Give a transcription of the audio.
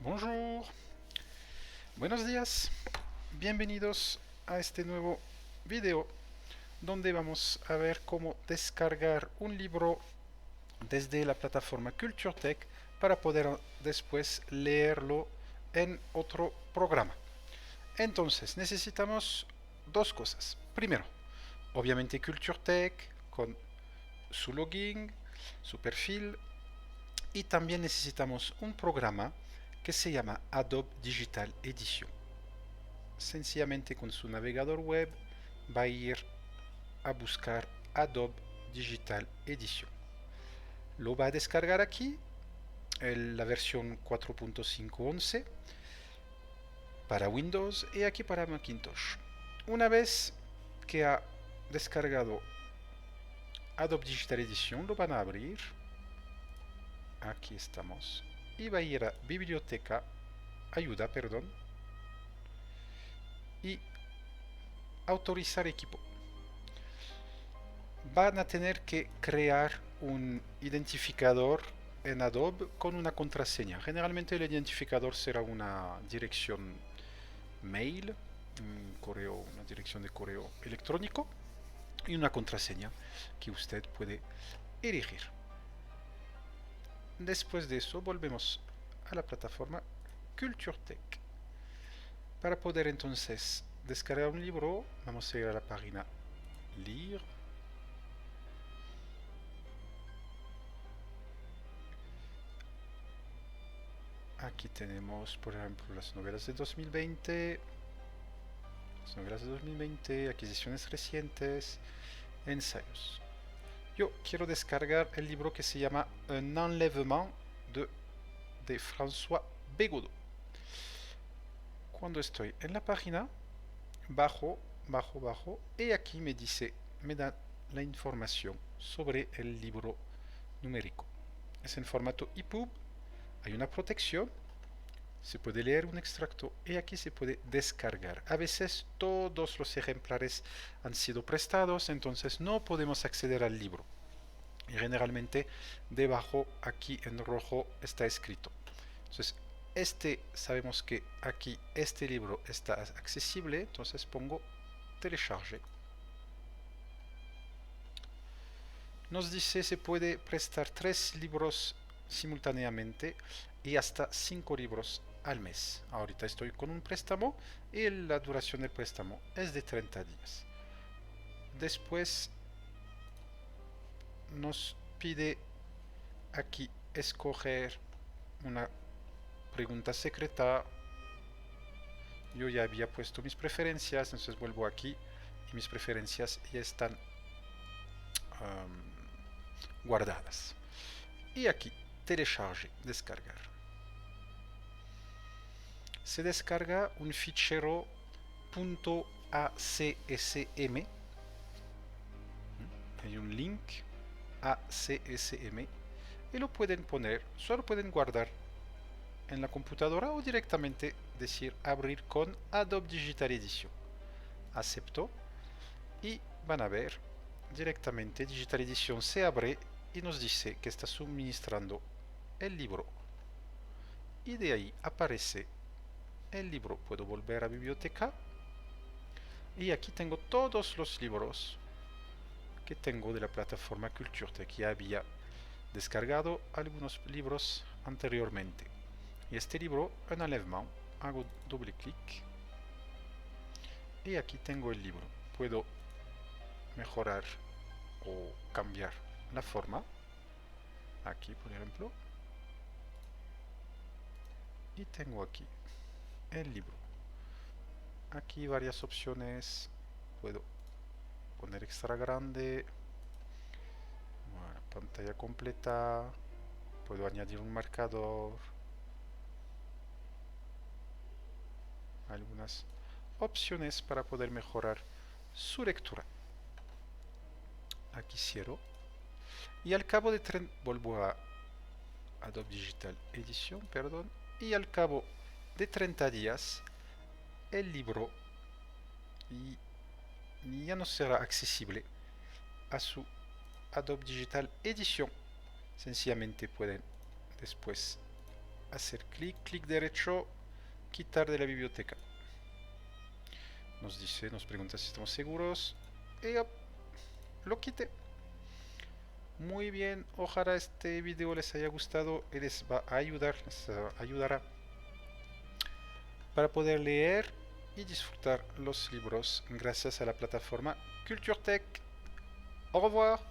Bonjour, buenos días, bienvenidos a este nuevo video donde vamos a ver cómo descargar un libro desde la plataforma CultureTech para poder después leerlo en otro programa. Entonces necesitamos dos cosas. Primero, obviamente CultureTech con su login, su perfil, y también necesitamos un programa que se llama Adobe Digital Edition. Sencillamente con su navegador web va a ir a buscar Adobe Digital Edition. Lo va a descargar aquí, la versión 4.5.11 para Windows y aquí para Macintosh. Una vez que ha descargado Adobe Digital Edition, lo van a abrir. Aquí estamos. Y va a ir a biblioteca, ayuda, perdón, y autorizar equipo. Van a tener que crear un identificador en Adobe con una contraseña. Generalmente el identificador será una dirección mail, una dirección de correo electrónico y una contraseña que usted puede elegir. Después de eso volvemos a la plataforma CultureTech. Para poder entonces descargar un libro, vamos a ir a la página Lire. Aquí tenemos, por ejemplo, las novelas de 2020, adquisiciones recientes, ensayos. Yo quiero descargar el libro que se llama Un enlèvement de François Bégodeau. Cuando estoy en la página, bajo, y aquí me da la información sobre el libro numérico. Es en formato EPUB, hay una protección, se puede leer un extracto y aquí se puede descargar. A veces todos los ejemplares han sido prestados, entonces no podemos acceder al libro. Y generalmente debajo, aquí en rojo, está escrito. Entonces, sabemos que aquí este libro está accesible, entonces pongo telecharger. Nos dice se puede prestar 3 libros simultáneamente y hasta 5 libros al mes. Ahorita estoy con un préstamo y la duración del préstamo es de 30 días. Después nos pide aquí escoger una pregunta secreta. Yo ya había puesto mis preferencias, entonces vuelvo aquí y mis preferencias ya están guardadas. Y aquí, telecharger, descargar. Se descarga un fichero .acsm. Hay un link ACSM y lo pueden poner, solo pueden guardar en la computadora o directamente decir abrir con Adobe Digital Edition. Acepto y van a ver directamente Digital Edition se abre y nos dice que está suministrando el libro y de ahí aparece el libro. Puedo volver a biblioteca y aquí tengo todos los libros que tengo de la plataforma CultureTech. Ya había descargado algunos libros anteriormente y este libro, Un enlèvement, hago doble clic y aquí tengo el libro. Puedo mejorar o cambiar la forma aquí, por ejemplo, y tengo aquí el libro. Aquí varias opciones, puedo poner extra grande, bueno, pantalla completa, puedo añadir un marcador, algunas opciones para poder mejorar su lectura. Aquí cierro y al cabo de vuelvo a Adobe Digital Edition, perdón, y al cabo de 30 días el libro ya no será accesible a su Adobe Digital Edition. Sencillamente pueden después hacer clic derecho, quitar de la biblioteca. Nos pregunta si estamos seguros. Y lo quité. Muy bien, ojalá este video les haya gustado y les va a ayudar, les ayudará para poder leer y disfrutar los libros gracias a la plataforma CultureTech. Au revoir.